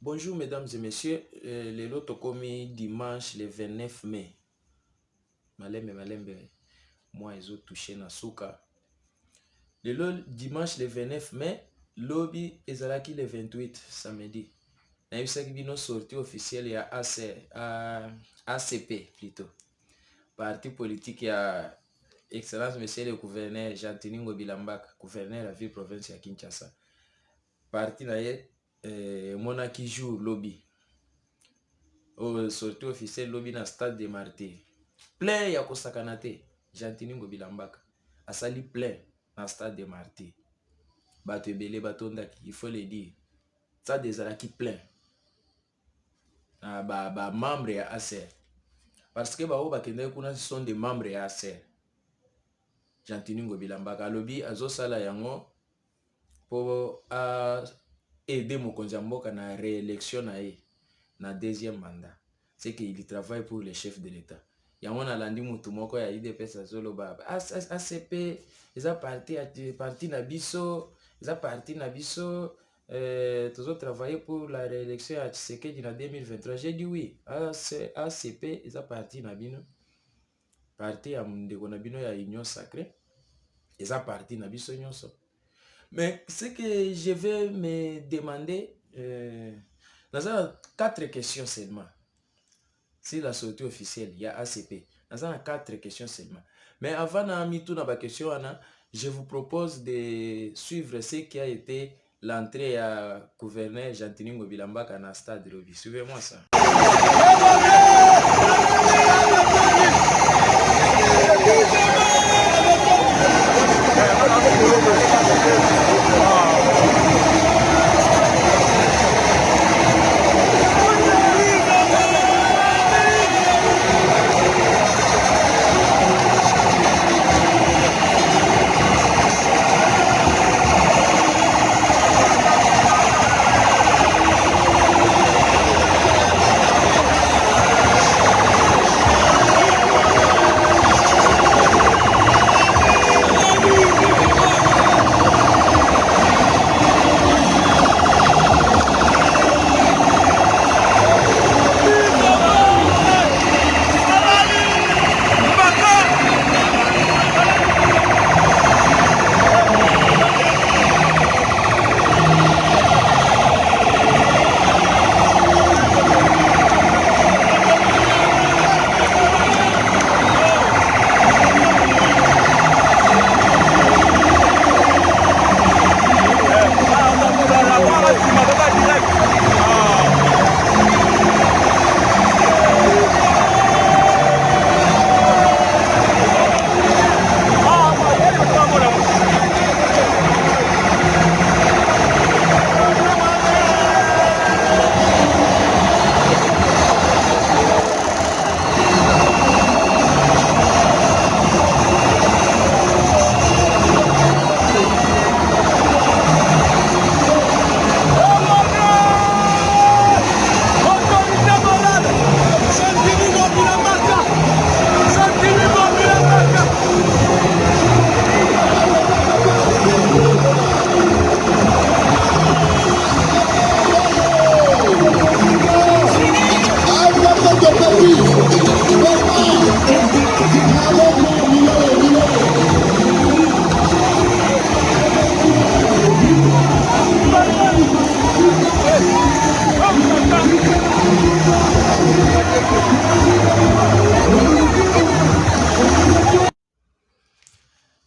Bonjour mesdames et messieurs, le loto komi dimanche le 29 mai. Malembe, moi ils ont touché na souka. Le dimanche le 29 mai, lobby ezalaki le 28 samedi. Na yusaki bino sortie officielle ya ACP plutôt. Parti politique ya Excellence Monsieur le Gouverneur Jean-Tiningo Bilambaka, gouverneur de la ville province ya Kinshasa. Parti na ye monaki jour lobby. Sortie officielle lobby na stade de Martyrs. Plein ya kosakana te. Jean-Tiningo Bilambaka asali plein na stade de Martyrs. Bato ebele batondaki, il faut le dire. Stade ezalaki plein. Na ba membre ya ACR. Parce que bao bakendaki kuna sont des membres ya ACR. Jean-Tiningo Bilambaka lobby azosala yango po aider mokonzi ya mboka na réélection na ye na deuxième mandat. C'est qu'il travaille pour le chef de l'État. Yango na landi mutu moko ya IDPS azoloba ACP eza parti na biso, eza parti na biso toujours travailler pour la réélection à Tshisekedi na 2023. J'ai dit oui, ACP eza parti na bino. Parti ya ndeko na bino ya Union Sacrée. Eza parti na biso nyonso. Mais ce que je vais me demander, nous avons 4 questions seulement. Si la sortie officielle, il y a ACP. Nous avons 4 questions seulement. Mais avant de question, je vous propose de suivre ce qui a été l'entrée à gouverneur Jean-Tiningo Bilambaka dans le stade de Roby. Suivez-moi ça.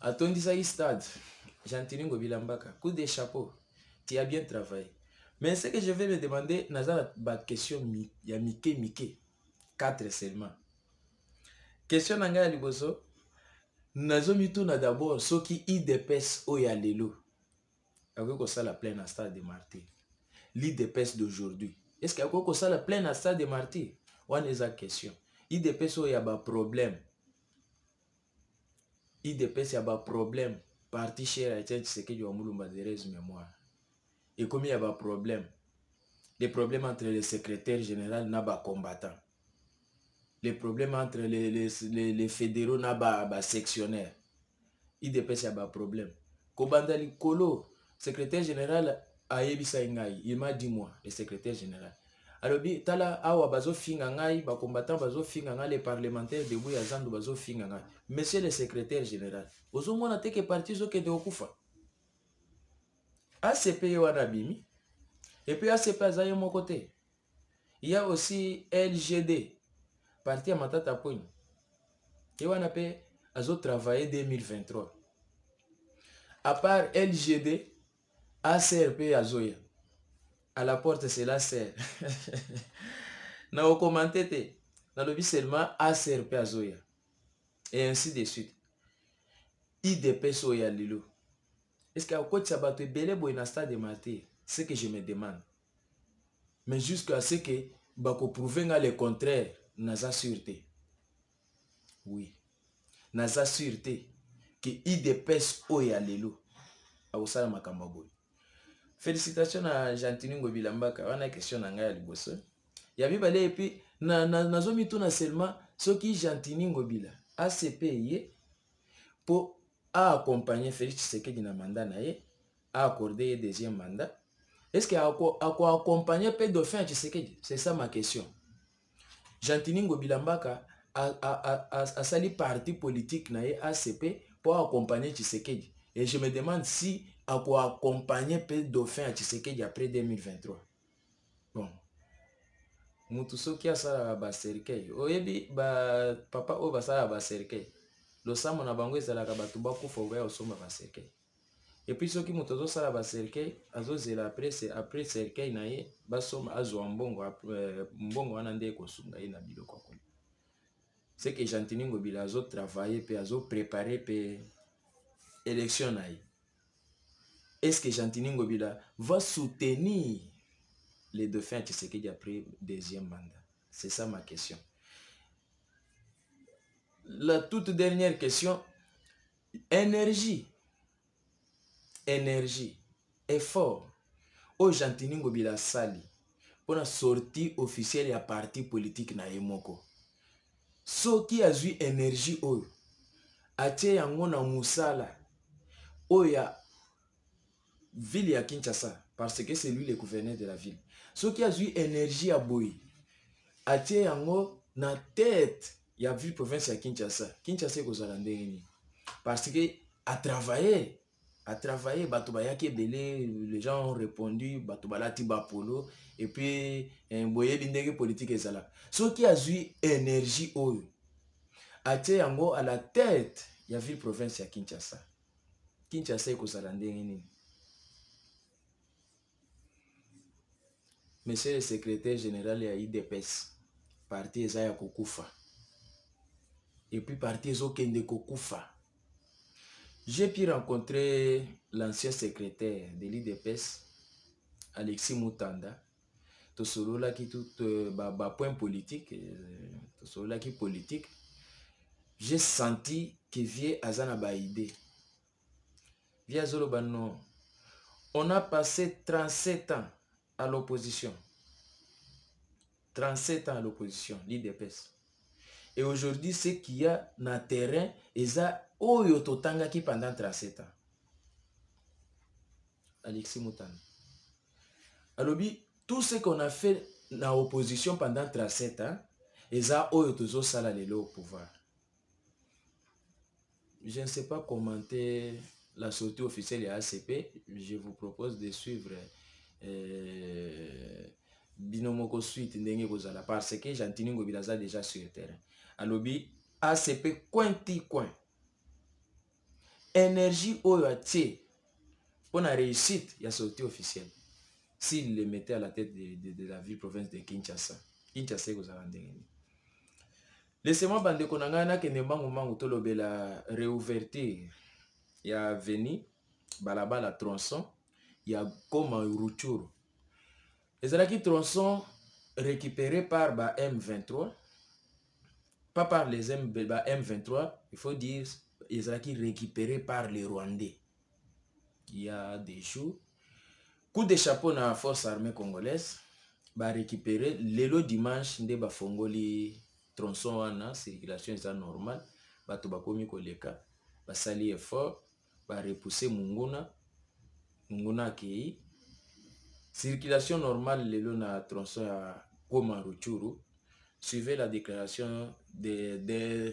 Atondisa stade, Jean-Tiningo Bilambaka, coup de chapeau, tu as bien travaillé. Mais ce que je vais me demander, Nazar, la question, il y a Mike, 4 seulement. Question nanga liboso, nazo mituna d'abord, ce qui IDPS oya lelo. Avec ça la pleine à stade de Martyrs. L'IDPS d'aujourd'hui. Est-ce qu'il y a ça la pleine à stade de Martyrs? On a la question. IDPS oya ba problème. IDPS y a un problème. Parti cher à Etienne Tshisekedi wa Mulumba de reste mémoire. Et comme il y a un problème, les problèmes entre les secrétaires généraux n'a pas combattant. Les problèmes entre les fédéraux n'a pas sectionnaire. IDPS y a un problème. Kobanda Likolo, secrétaire général ayebisa ngai, il m'a dit moi, le secrétaire général. Alobi tala awa bazo finga ngai, ba combattant bazo finga ngai, les parlementaires de Buya Zandu bazo finga ngai. Monsieur le secrétaire général, ozo mona teke parti zo ke de okufa. ACP wana bimi. Et puis ACP azaye mon côté. Il y a aussi LGD, parti à Matata Pogne. Et on a travaillé 2023. À part LGD, ACRP Azoya. À la porte, c'est la serre. N'a au commenté, dans le but seulement ACRP Azoya. Et ainsi de suite. IDP Soya Lilo. Est-ce qu'à quoi tu as battu Belé Boinasta de Maté? C'est ce que je me demande. Mais jusqu'à ce que Bako prouve le contraire, Naza sûreté. Oui. Naza sûreté. Que IDP Soya Lilo. A Osala Makambaboy. Félicitations à Jantini Ngobilambaka. On a une question à Ngaya Liboso. Yabi Balé et puis, nazomi tout seulement ce qui Jantini Ngobila. ACP yé pour accompagner Félix Tshisekedi na mandat naé, a accordé un deuxième mandat. Est-ce qu'il a accompagné P. Dauphin Tshisekedi? C'est ça ma question. Jantini Ngobilambaka a sali parti politique naé ACP pour accompagner Tshisekedi. Et je me demande si à quoi accompagner P. Dauphin Tshisekedi après 2023. Bon. Mutuso qui a ça ba serkei. Oyebi ba papa o ba ça ba serkei. Lo samo na bango ezalaka bato bakufa oya osomba ba serkei. Et puis soki mutu azosala ba serkei azozela après serkei na ye basomba azwa mbongo mbongo wana nde kosunga ye na biloko kolia. C'est que Jantini Ngobila azo travailler pe azo préparer pe élection na ye. Est-ce que Jantini Ngobila va soutenir les dauphins Tshisekedi après deuxième mandat? C'est ça ma question. La toute dernière question, énergie, effort. Au Jantini Ngobila sali pour la sortie officielle ya parti politique na yemoko. So qui a eu énergie oyo atie yango na musala oya ville ya Kinshasa parce que c'est lui le gouverneur de la ville. So qui a eu énergie à boy atie yango na tête ya ville province ya Kinshasa. Kinshasa kozala ndenge nini? Parce que à travailler bato bayaki belé, les gens ont répondu bato balati ba polo et puis boye bindenge politique ezala. So qui a eu énergie oyo atie yango à la tête ya ville province ya Kinshasa. Kinshasa ekozala ndenge nini? Monsieur le secrétaire général ya IDPS, parti eza ya kokufa. Et puis parti ezokende kokufa. J'ai pu rencontrer l'ancien secrétaire de l'IDPS, Alexis Moutanda. Tosolola qui tout point politique, tosolola qui politique. J'ai senti que vie azana ba idée. Via Zolobano, on a passé 37 ans à l'opposition. 37 ans à l'opposition, l'IDPS. Et aujourd'hui, ce qu'il y a dans le terrain, c'est Oyo Totanga qui pendant 37 ans. Alexis Moutane. Alors, tout ce qu'on a fait dans l'opposition pendant 37 ans, c'est Oyo Tozo Sala Lelo au pouvoir. Je ne sais pas commenter la sortie officielle de ACP. Je vous propose de suivre Binomoko Suite Ndenge Kozala parce que Jantini Ngobila a déjà sur le terrain. Alobi ACP cointi coin. Énergie oyo atie pour la réussite il y a sortie officielle. S'il le mettait à la tête de la ville province de Kinshasa. Kinshasa Kozala Ndenge. Laissez-moi bande konangana ke nembangu mangu tolobe la réouverture. Il y a veni balabala tronçon, il y a Goma Ruchuru. Les tronçons récupérés par M23, pas par les M23, il faut dire les récupérés par les Rwandais. Il y a des jours, coup de chapeau dans la force armée congolaise, récupérer le dimanche de Bafongoli tronçon wana circulation est normale, bato bakomi koleka, basali effort, repousser Munguna akei. Circulation normale lelo na tronçon ya Goma Ruchuru suivait la déclaration d'un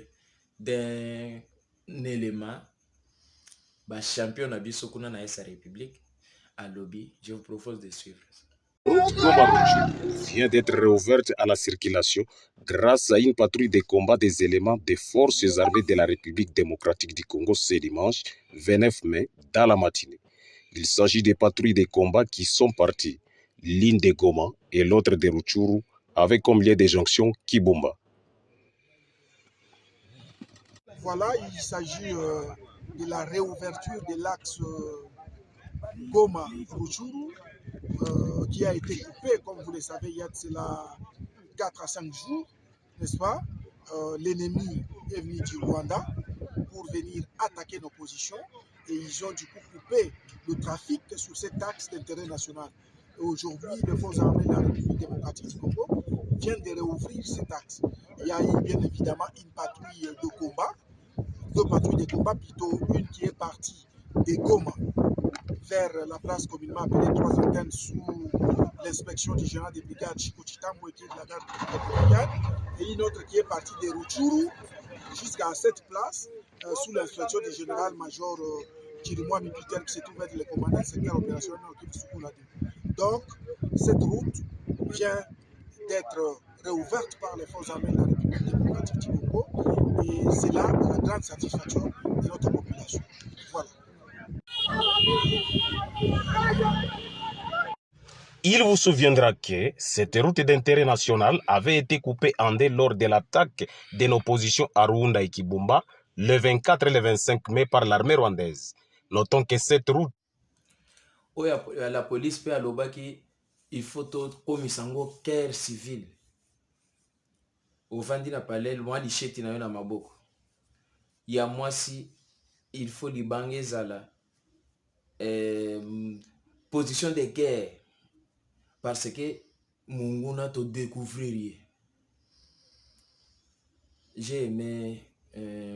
élément champion na biso kuna na sa République à lobby. Je vous propose de suivre. Vient d'être réouverte à la circulation grâce à une patrouille de combat des éléments des forces armées de la République démocratique du Congo ce dimanche 29 mai dans la matinée. Il s'agit des patrouilles de combat qui sont parties, l'une de Goma et l'autre de Rutshuru, avec comme lien de jonction Kibumba. Voilà, il s'agit de la réouverture de l'axe Goma-Rutshuru qui a été coupé, comme vous le savez, il y a de cela 4 à 5 jours, n'est-ce pas? L'ennemi est venu du Rwanda pour venir attaquer nos positions et ils ont du coup coupé le trafic sur cet axe d'intérêt national. Et aujourd'hui, les forces armées de la République démocratique du Congo viennent de réouvrir cet axe. Il y a eu bien évidemment une patrouille de combat, deux patrouilles de combat, plutôt une qui est partie des Goma vers la place communément appelée 3 antennes sous l'inspection du général de brigade Chico Chitambo qui est de la garde républicaine, et une autre qui est partie de Rutshuru jusqu'à cette place sous l'inspection du général-major Chirimwa Mipiter qui se trouve être le commandant du secteur opérationnel au Soukoulade. Donc, cette route vient d'être réouverte par les forces armées de la République démocratique du Congo et c'est là la grande satisfaction de notre population. Voilà. Il vous souviendra que cette route d'intérêt national avait été coupée en deux lors de l'attaque de nos positions à Ruunda et Kibumba le 24 et le 25 mai par l'armée rwandaise. Notons que cette route... La police peut aller il faut comme sango guerre civile. Au vandi na palais, loin di cheti na yo na maboko. Ya mwasi, il faut li bange zala. Position de guerre. Parce que Munguna te découvrir. J'ai aimé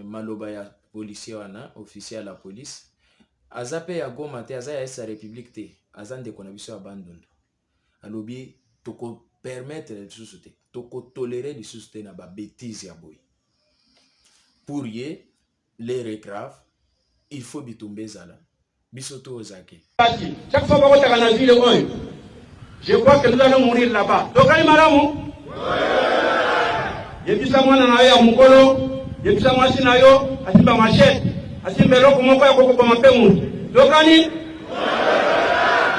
maloba ya policier wana, officier à la police. Azape ya Goma te, aza ya sa république te, aza ndeko na biso ya bandundu. Alobi toko permettre lisusu te, toko tolérer lisusu te na ba bêtise ya boy. Pour ye, les grave, il faut bitumbe zala. Biso to ozake. Chaque fois que tu as ville, je crois que nous allons mourir là-bas. Donc, allez, madame. Yebisa mwana na yo ya mukolo, yebisa mwasi na yo, asimba machete, asimba eloko moko ya kokoba mapemu. Dokani?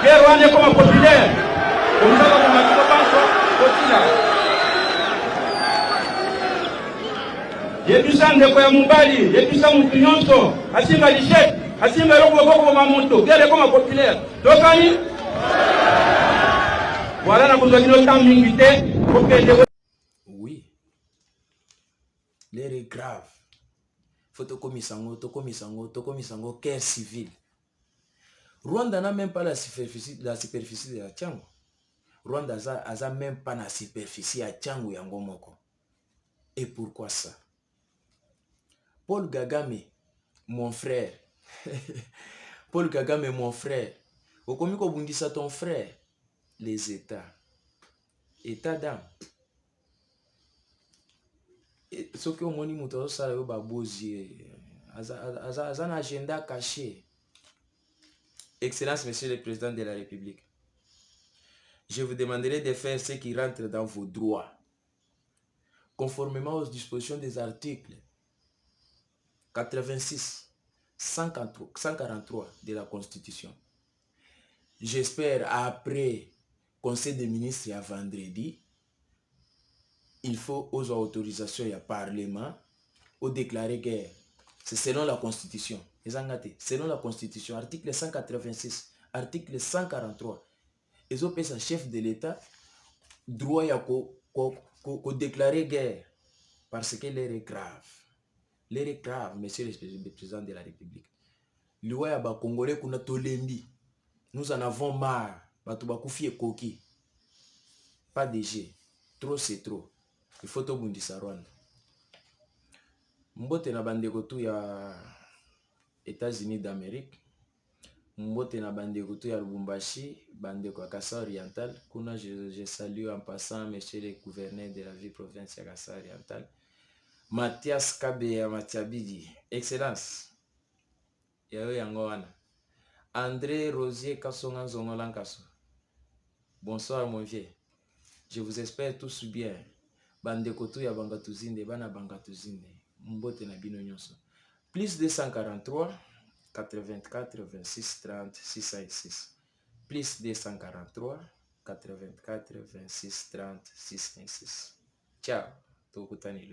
Guerre wane koma populaire. Omuzaka kwa matiko panso, kotila. Yebisa ndeko ya mubali, yebisa mutu nyonso, asimba lichette, asimba eloko moko kwa mamuto, guerre koma populaire. Dokani? Voilà na kuzakino tamingi te, kokende. L'air est grave. Faut tokomisango, guerre civile. Rwanda n'a même pas la superficie de la Tchango. Rwanda n'a même pas la superficie de Tchango Yangomoko. Et pourquoi ça? Paul Kagame, mon frère. Paul Kagame, mon frère. Okomiko bundisa ton frère. Les États. État d'âme. Ce que moni muto sala yo babozi azan agenda caché. Excellence, Monsieur le Président de la République, je vous demanderai de faire ce qui rentre dans vos droits, conformément aux dispositions des articles 86, 143 de la Constitution. J'espère après Conseil des ministres à vendredi, il faut aux autorisations et au Parlement au déclarer guerre. C'est selon la Constitution. Selon la Constitution, article 186, article 143. Ils ont payé chef de l'État droit à déclarer guerre parce que l'air est grave. L'air est grave, Monsieur le Président de la République. Loi ya ba Congolais kuna tolembi. Nous en avons marre. Batubakufi et koki. Pas de G. Trop c'est trop. Il faut tobundisa Rwanda. Mbote na bandeko tu ya États-Unis d'Amérique. mbote na bandeko to ya Lubumbashi, bandeko ya Kasai Oriental. Kuna je salue en passant monsieur le gouverneur de la ville province ya Kasai Oriental, Mathias Kabe ya Matiabidi, excellence yayo yango wana. André Rosier Kasonga Zongolan Kaso, bonsoir mon vieux, je vous espère tous bien. Bandeko to ya Bangatuzinde, bana Bangatuzinde, mbote na bino nyonso. Plus 243 84 26 30 656. Plus 243 84 26 30 656. Ciao, tokutani.